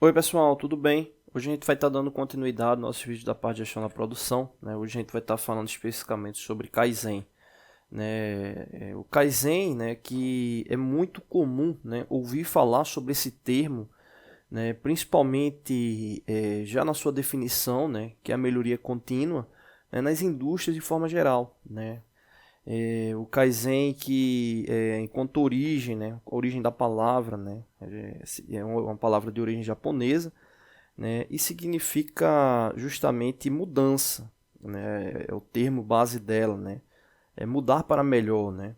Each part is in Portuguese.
Oi pessoal, tudo bem? Hoje a gente vai estar dando continuidade no nosso vídeo da parte de gestão da produção, né? Hoje a gente vai estar falando especificamente sobre Kaizen, né? O Kaizen, né, que é muito comum, né, ouvir falar sobre esse termo, né, principalmente já na sua definição, né, que é a melhoria contínua, né, nas indústrias de forma geral, né? O Kaizen que enquanto origem, né, a origem da palavra, né, é uma palavra de origem japonesa, né, e significa justamente mudança, né, é o termo base dela, né, é mudar para melhor, né.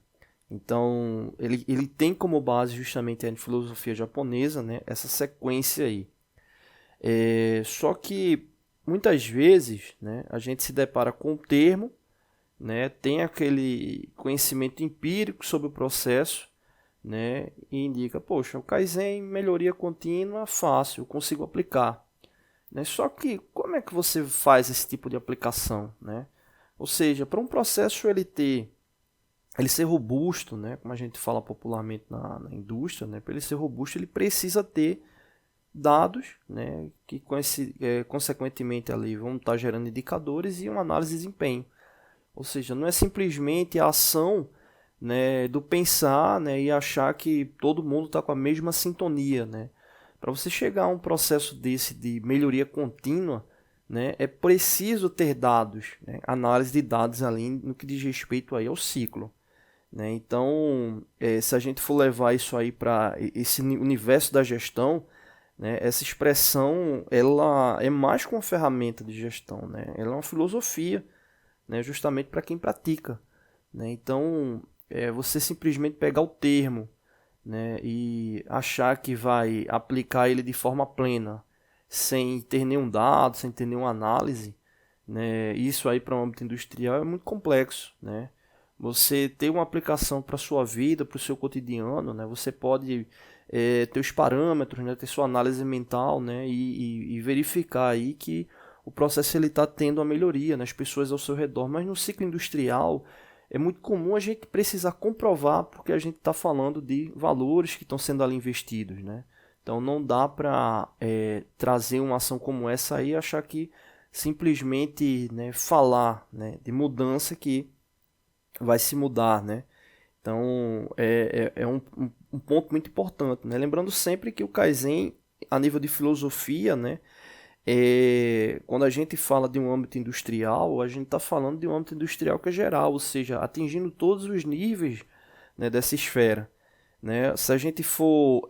Então ele tem como base justamente a filosofia japonesa, né, essa sequência aí. Só que muitas vezes, né, a gente se depara com um termo, né, tem aquele conhecimento empírico sobre o processo, né, e indica, poxa, o Kaizen, melhoria contínua, fácil, eu consigo aplicar, né? Só que como é que você faz esse tipo de aplicação, né? Ou seja, para um processo ele ser robusto, né, como a gente fala popularmente na indústria, né, para ele ser robusto, ele precisa ter dados, né, que consequentemente ali vão estar gerando indicadores e uma análise de desempenho. Ou seja, não é simplesmente a ação, né, do pensar, né, e achar que todo mundo está com a mesma sintonia, né? Para você chegar a um processo desse de melhoria contínua, né, é preciso ter dados, né, análise de dados ali no que diz respeito aí ao ciclo, né? Então, se a gente for levar isso aí para esse universo da gestão, né, essa expressão ela é mais que uma ferramenta de gestão, né? Ela é uma filosofia, né, justamente para quem pratica, né? Então, você simplesmente pegar o termo, né, e achar que vai aplicar ele de forma plena, sem ter nenhum dado, sem ter nenhuma análise, né, isso aí para o âmbito industrial é muito complexo, né? Você ter uma aplicação para a sua vida, para o seu cotidiano, né? Você pode ter os parâmetros, né? Ter sua análise mental, né? E verificar aí que o processo ele está tendo a melhoria nas pessoas ao seu redor. Mas no ciclo industrial é muito comum a gente precisar comprovar porque a gente está falando de valores que estão sendo ali investidos, né? Então não dá para trazer uma ação como essa aí e achar que simplesmente, né, falar, né, de mudança que vai se mudar, né? Então é um ponto muito importante, né? Lembrando sempre que o Kaizen, a nível de filosofia, né, quando a gente fala de um âmbito industrial, a gente está falando de um âmbito industrial que é geral, ou seja, atingindo todos os níveis, né, dessa esfera, né? Se a gente for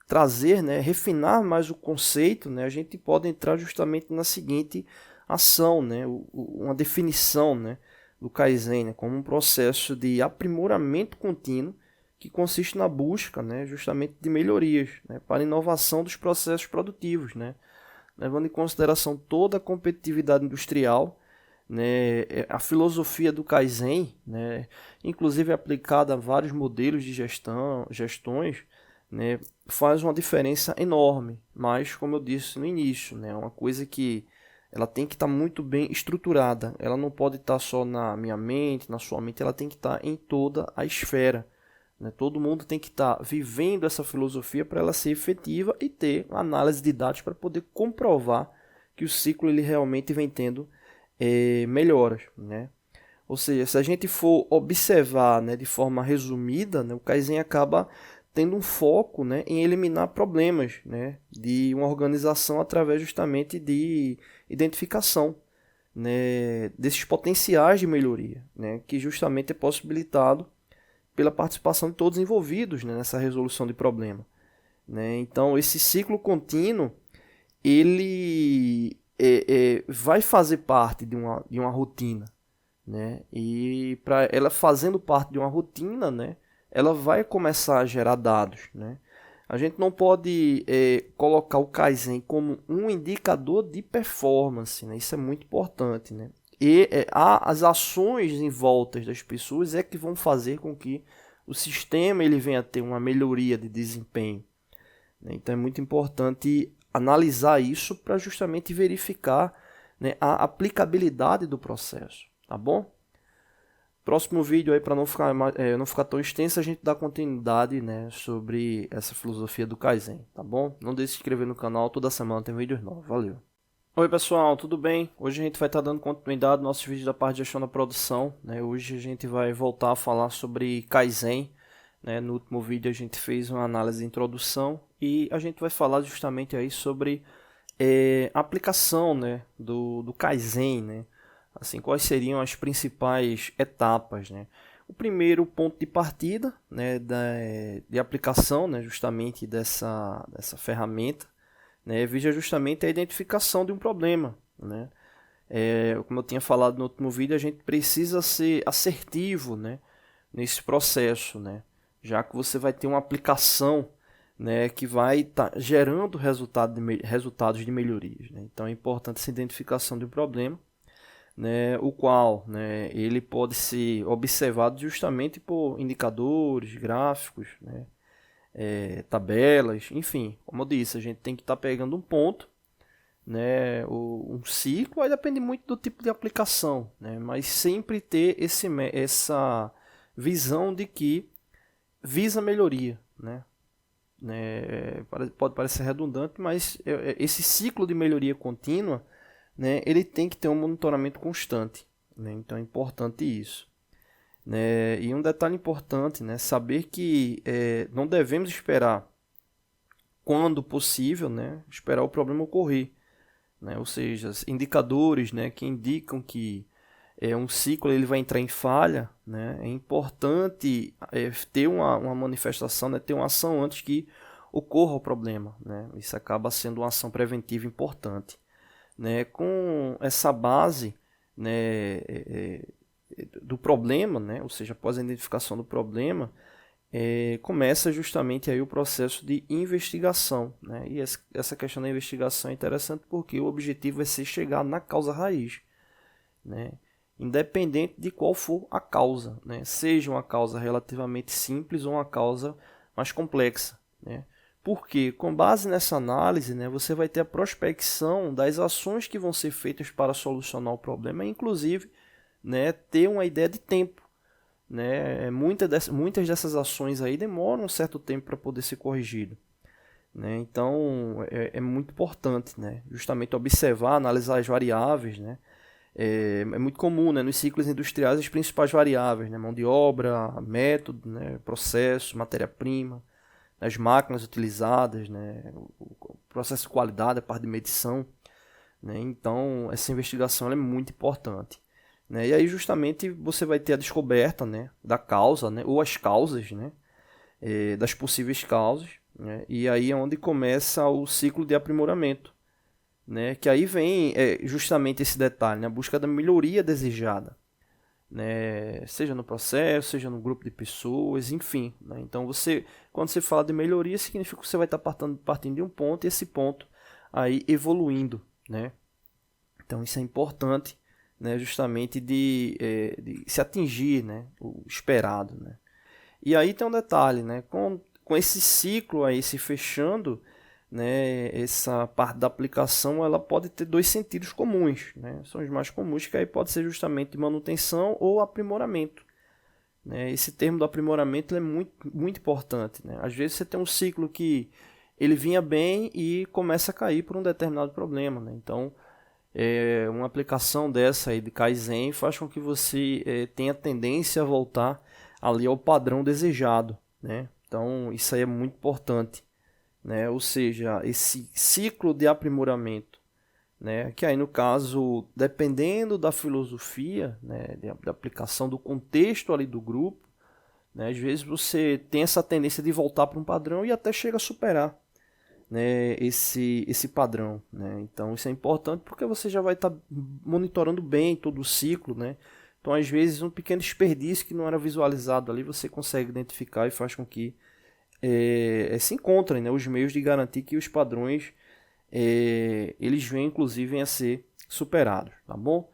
trazer, né, refinar mais o conceito, né, a gente pode entrar justamente na seguinte ação, né, uma definição, né, do Kaizen, né, como um processo de aprimoramento contínuo que consiste na busca, né, justamente de melhorias, né, para a inovação dos processos produtivos, né, levando em consideração toda a competitividade industrial, né, a filosofia do Kaizen, né, inclusive aplicada a vários modelos de gestões, né, faz uma diferença enorme. Mas, como eu disse no início, né, é uma coisa que ela tem que estar muito bem estruturada. Ela não pode estar só na minha mente, na sua mente, ela tem que estar em toda a esfera, né? Todo mundo tem que estar vivendo essa filosofia para ela ser efetiva e ter análise de dados para poder comprovar que o ciclo ele realmente vem tendo melhoras, né? Ou seja, se a gente for observar, né, de forma resumida, né, o Kaizen acaba tendo um foco, né, em eliminar problemas, né, de uma organização através justamente de identificação, né, desses potenciais de melhoria, né, que justamente é possibilitado pela participação de todos envolvidos, né, nessa resolução de problema, né? Então, esse ciclo contínuo ele vai fazer parte de uma rotina, né? E para ela fazendo parte de uma rotina, né, ela vai começar a gerar dados, né? A gente não pode colocar o Kaizen como um indicador de performance, né? Isso é muito importante, né? E as ações em volta das pessoas é que vão fazer com que o sistema ele venha a ter uma melhoria de desempenho, né? Então é muito importante analisar isso para justamente verificar, né, a aplicabilidade do processo, tá bom? Próximo vídeo aí, para não ficar tão extenso, a gente dá continuidade, né, sobre essa filosofia do Kaizen, tá bom? Não deixe de se inscrever no canal, toda semana tem vídeos novos. Valeu! Oi pessoal, tudo bem? Hoje a gente vai estar dando continuidade no nosso vídeo da parte de gestão da produção, né? Hoje a gente vai voltar a falar sobre Kaizen, né? No último vídeo a gente fez uma análise de introdução e a gente vai falar justamente aí sobre a aplicação, né, do Kaizen, né? Assim, quais seriam as principais etapas, né? O primeiro ponto de partida, né, de aplicação, né, justamente dessa ferramenta, né, visa justamente a identificação de um problema, né? Como eu tinha falado no último vídeo, a gente precisa ser assertivo, né, nesse processo, né? Já que você vai ter uma aplicação, né, que vai estar gerando resultados de melhorias, né? Então é importante essa identificação de um problema, né, o qual, né, ele pode ser observado justamente por indicadores, gráficos, né, tabelas, enfim, como eu disse, a gente tem que estar pegando um ponto, né, um ciclo, aí depende muito do tipo de aplicação, né, mas sempre ter essa visão de que visa melhoria, né. Pode parecer redundante, mas esse ciclo de melhoria contínua, né, ele tem que ter um monitoramento constante, né, então é importante isso. Né, e um detalhe importante, né, saber que não devemos esperar, quando possível, né, esperar o problema ocorrer, né, ou seja, indicadores, né, que indicam que um ciclo ele vai entrar em falha, né, é importante ter uma manifestação, né, ter uma ação antes que ocorra o problema, né, isso acaba sendo uma ação preventiva importante. Né, com essa base, né, do problema, né, ou seja, após a identificação do problema, começa justamente aí o processo de investigação, né, e essa questão da investigação é interessante porque o objetivo é ser chegar na causa raiz, né, independente de qual for a causa, né, seja uma causa relativamente simples ou uma causa mais complexa, né. Porque, com base nessa análise, né, você vai ter a prospecção das ações que vão ser feitas para solucionar o problema, inclusive, né, ter uma ideia de tempo. Né? Muitas dessas ações aí demoram um certo tempo para poder ser corrigido. Né? Então, é muito importante, né, justamente observar, analisar as variáveis. Né? É muito comum, né, nos ciclos industriais as principais variáveis, né, mão de obra, método, né, processo, matéria-prima, as máquinas utilizadas, né, o processo de qualidade, a parte de medição, né, então essa investigação é muito importante, né, e aí justamente você vai ter a descoberta, né, da causa, né, ou as causas, né, das possíveis causas, né, e aí é onde começa o ciclo de aprimoramento, né, que aí vem justamente esse detalhe, né, a busca da melhoria desejada, né, seja no processo, seja no grupo de pessoas, enfim, né? Então quando você fala de melhoria, significa que você vai estar partindo de um ponto e esse ponto aí evoluindo, né? Então isso é importante, né, justamente de se atingir, né, o esperado, né? E aí tem um detalhe, né, com esse ciclo aí se fechando, né, essa parte da aplicação ela pode ter dois sentidos comuns, né, são os mais comuns, que aí pode ser justamente manutenção ou aprimoramento, né. Esse termo do aprimoramento é muito, muito importante, né. Às vezes você tem um ciclo que ele vinha bem e começa a cair por um determinado problema, né. Então uma aplicação dessa aí de Kaizen faz com que você tenha tendência a voltar ali ao padrão desejado, né. Então isso aí é muito importante, né? Ou seja, esse ciclo de aprimoramento, né? Que aí no caso, dependendo da filosofia, né, da aplicação do contexto ali do grupo, né, às vezes você tem essa tendência de voltar para um padrão e até chega a superar, né, esse padrão, né? Então isso é importante porque você já vai estar monitorando bem todo o ciclo, né? Então às vezes um pequeno desperdício que não era visualizado ali você consegue identificar e faz com que se encontrem, né, os meios de garantir que os padrões eles venham inclusive a ser superados, tá bom?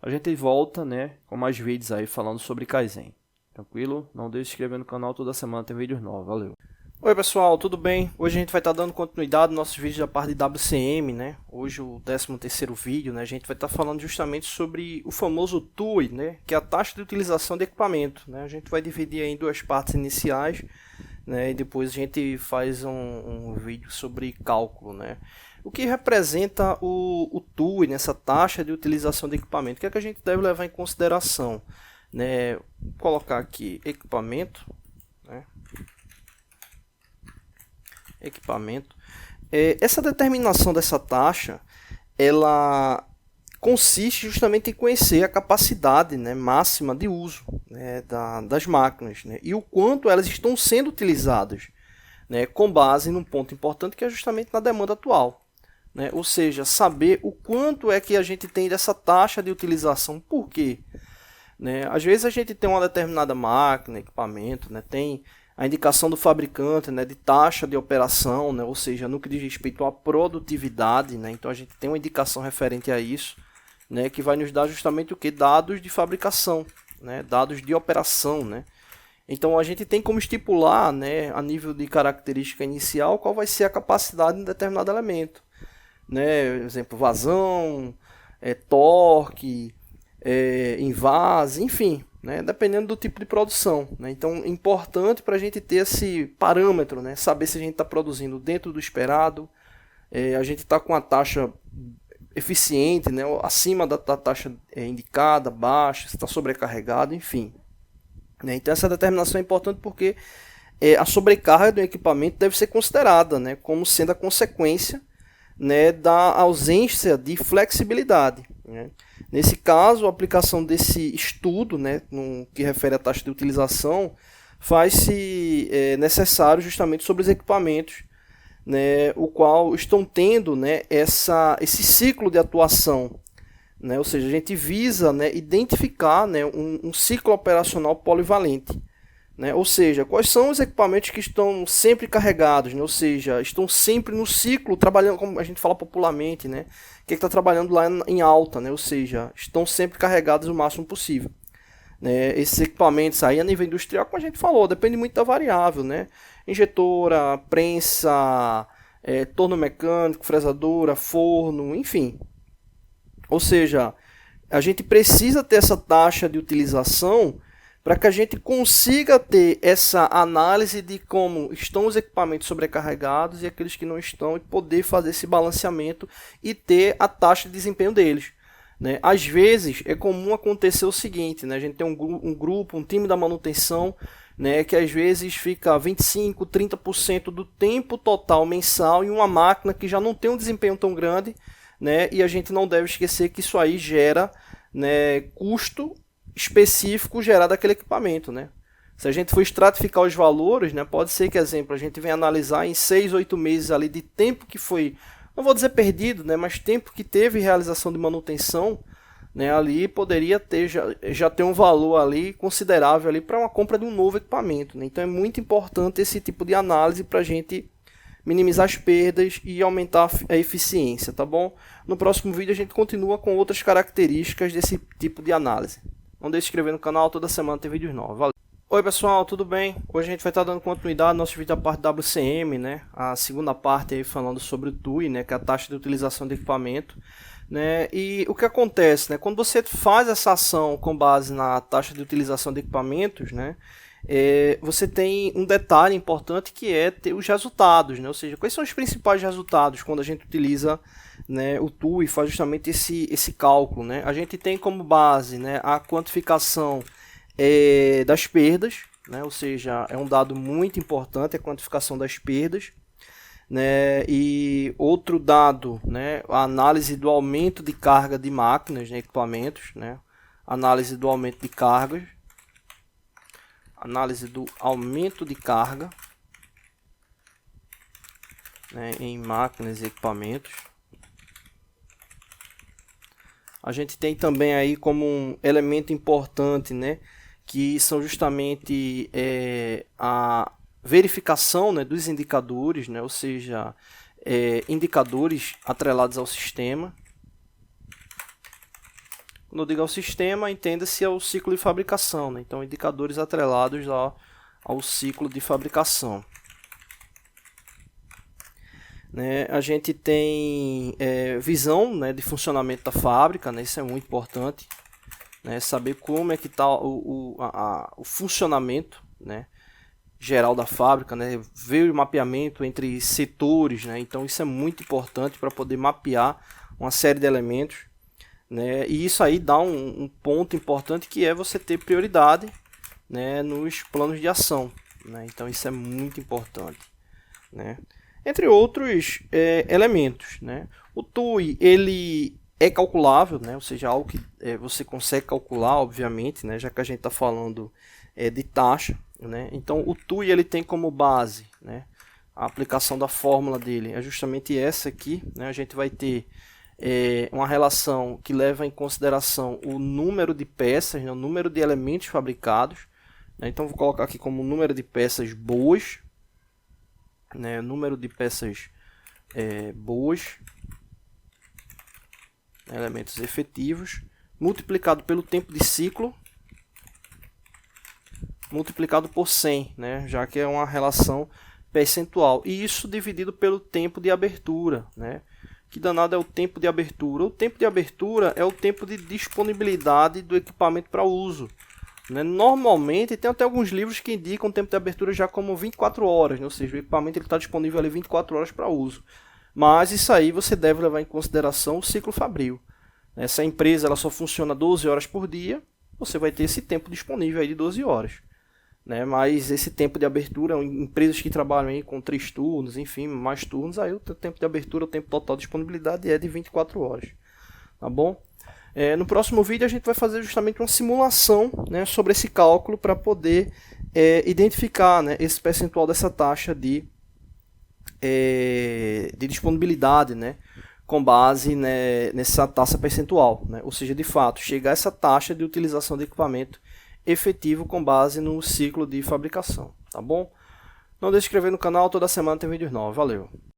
A gente volta, né, com mais vídeos aí falando sobre Kaizen. Tranquilo? Não deixe de se inscrever no canal, toda semana tem vídeos novos. Valeu! Oi pessoal, tudo bem? Hoje a gente vai estar dando continuidade nos nossos vídeos da parte de WCM, né? Hoje o 13º vídeo, né? A gente vai estar falando justamente sobre o famoso TUI, né? Que é a taxa de utilização de equipamento, né? A gente vai dividir em duas partes iniciais, né? E depois a gente faz um vídeo sobre cálculo, né? O que representa o TUI nessa taxa de utilização de equipamento? O que é que a gente deve levar em consideração, né? Vou colocar aqui equipamento, né? Equipamento. Essa determinação dessa taxa, ela consiste justamente em conhecer a capacidade, né, máxima de uso, né, das máquinas, né, e o quanto elas estão sendo utilizadas, né, com base num ponto importante que é justamente na demanda atual, né, ou seja, saber o quanto é que a gente tem dessa taxa de utilização. Por quê? Né, às vezes a gente tem uma determinada máquina, equipamento, né, tem a indicação do fabricante, né, de taxa de operação, né, ou seja, no que diz respeito à produtividade, né, então a gente tem uma indicação referente a isso, né, que vai nos dar justamente o que? Dados de fabricação, né, dados de operação, né. Então a gente tem como estipular, né, a nível de característica inicial qual vai ser a capacidade de um determinado elemento, né, por exemplo, vazão, torque, invase, enfim, né, dependendo do tipo de produção, né. Então é importante para a gente ter esse parâmetro, né, saber se a gente está produzindo dentro do esperado, a gente está com a taxa eficiente, né, acima da taxa indicada, baixa, se está sobrecarregado, enfim, né. Então essa determinação é importante porque a sobrecarga do equipamento deve ser considerada, né, como sendo a consequência, né, da ausência de flexibilidade, né. Nesse caso, a aplicação desse estudo, né, no que refere à taxa de utilização, faz-se necessário justamente sobre os equipamentos, né, o qual estão tendo, né, esse ciclo de atuação, né, ou seja, a gente visa, né, identificar, né, um ciclo operacional polivalente, né, ou seja, quais são os equipamentos que estão sempre carregados, né, ou seja, estão sempre no ciclo, trabalhando, como a gente fala popularmente, né, que está trabalhando lá em alta, né, ou seja, estão sempre carregados o máximo possível. Né, esses equipamentos aí a nível industrial, como a gente falou, depende muito da variável, né, injetora, prensa, torno mecânico, fresadora, forno, enfim. Ou seja, a gente precisa ter essa taxa de utilização para que a gente consiga ter essa análise de como estão os equipamentos sobrecarregados e aqueles que não estão, e poder fazer esse balanceamento e ter a taxa de desempenho deles, né? Às vezes é comum acontecer o seguinte, né? A gente tem um grupo, um time da manutenção, né, que às vezes fica 25%, 30% do tempo total mensal em uma máquina que já não tem um desempenho tão grande, né? E a gente não deve esquecer que isso aí gera, né, custo específico gerado daquele equipamento, né? Se a gente for estratificar os valores, né, pode ser que, exemplo, a gente venha analisar em 6, 8 meses ali de tempo que foi, não vou dizer perdido, né, mas tempo que teve realização de manutenção, né, ali poderia ter já ter um valor ali considerável ali para uma compra de um novo equipamento, né? Então é muito importante esse tipo de análise para a gente minimizar as perdas e aumentar a eficiência, tá bom? No próximo vídeo a gente continua com outras características desse tipo de análise. Não deixe de se inscrever no canal, toda semana tem vídeos novos. Valeu! Oi pessoal, tudo bem? Hoje a gente vai estar dando continuidade ao nosso vídeo da parte WCM, né? A segunda parte aí falando sobre o TUI, né? Que é a taxa de utilização de equipamento, né? E o que acontece, né? Quando você faz essa ação com base na taxa de utilização de equipamentos, né? Você tem um detalhe importante que é ter os resultados, né? Ou seja, quais são os principais resultados quando a gente utiliza, né, o TUI e faz justamente esse cálculo, né? A gente tem como base, né, a quantificação das perdas, né? Ou seja, é um dado muito importante a quantificação das perdas, né? E outro dado, né, a análise do aumento de carga de máquinas, né, equipamentos, né? Análise do aumento de cargas. Análise do aumento de carga, né, em máquinas e equipamentos. A gente tem também aí como um elemento importante, né, que são justamente a verificação, né, dos indicadores, né, ou seja, indicadores atrelados ao sistema. Quando eu digo ao sistema, entenda-se ao ciclo de fabricação, né? Então, indicadores atrelados ao ciclo de fabricação. né? A gente tem visão, né, de funcionamento da fábrica, né? Isso é muito importante, né? Saber como é que está o funcionamento, né, geral da fábrica, né? Ver o mapeamento entre setores, né? Então isso é muito importante para poder mapear uma série de elementos, né? E isso aí dá um ponto importante, que é você ter prioridade, né, nos planos de ação, né? Então isso é muito importante, né? Entre outros elementos, né? O TUI, ele é calculável, né? Ou seja, algo que você consegue calcular, obviamente, né? Já que a gente está falando de taxa, né? Então o TUI, ele tem como base, né, a aplicação da fórmula dele é justamente essa aqui, né? A gente vai ter uma relação que leva em consideração o número de peças, né? O número de elementos fabricados, né? Então vou colocar aqui como número de peças boas, né? Número de peças boas, elementos efetivos, multiplicado pelo tempo de ciclo, multiplicado por 100, né? Já que é uma relação percentual, e isso dividido pelo tempo de abertura, né? Que danado é o tempo de abertura? O tempo de abertura é o tempo de disponibilidade do equipamento para uso, né? Normalmente, tem até alguns livros que indicam o tempo de abertura já como 24 horas, né? Ou seja, o equipamento está disponível ali 24 horas para uso. Mas isso aí você deve levar em consideração o ciclo fabril. Se a empresa ela só funciona 12 horas por dia, você vai ter esse tempo disponível aí de 12 horas. Né? Mas esse tempo de abertura, empresas que trabalham aí com 3 turnos, enfim, mais turnos, aí o tempo de abertura, o tempo total de disponibilidade é de 24 horas. Tá bom? No próximo vídeo a gente vai fazer justamente uma simulação, né, sobre esse cálculo para poder identificar, né, esse percentual dessa taxa de disponibilidade, né, com base, né, nessa taxa percentual, né? Ou seja, de fato, chegar a essa taxa de utilização de equipamento efetivo com base no ciclo de fabricação, tá bom? Não deixe de se inscrever no canal, toda semana tem vídeos novos. Valeu!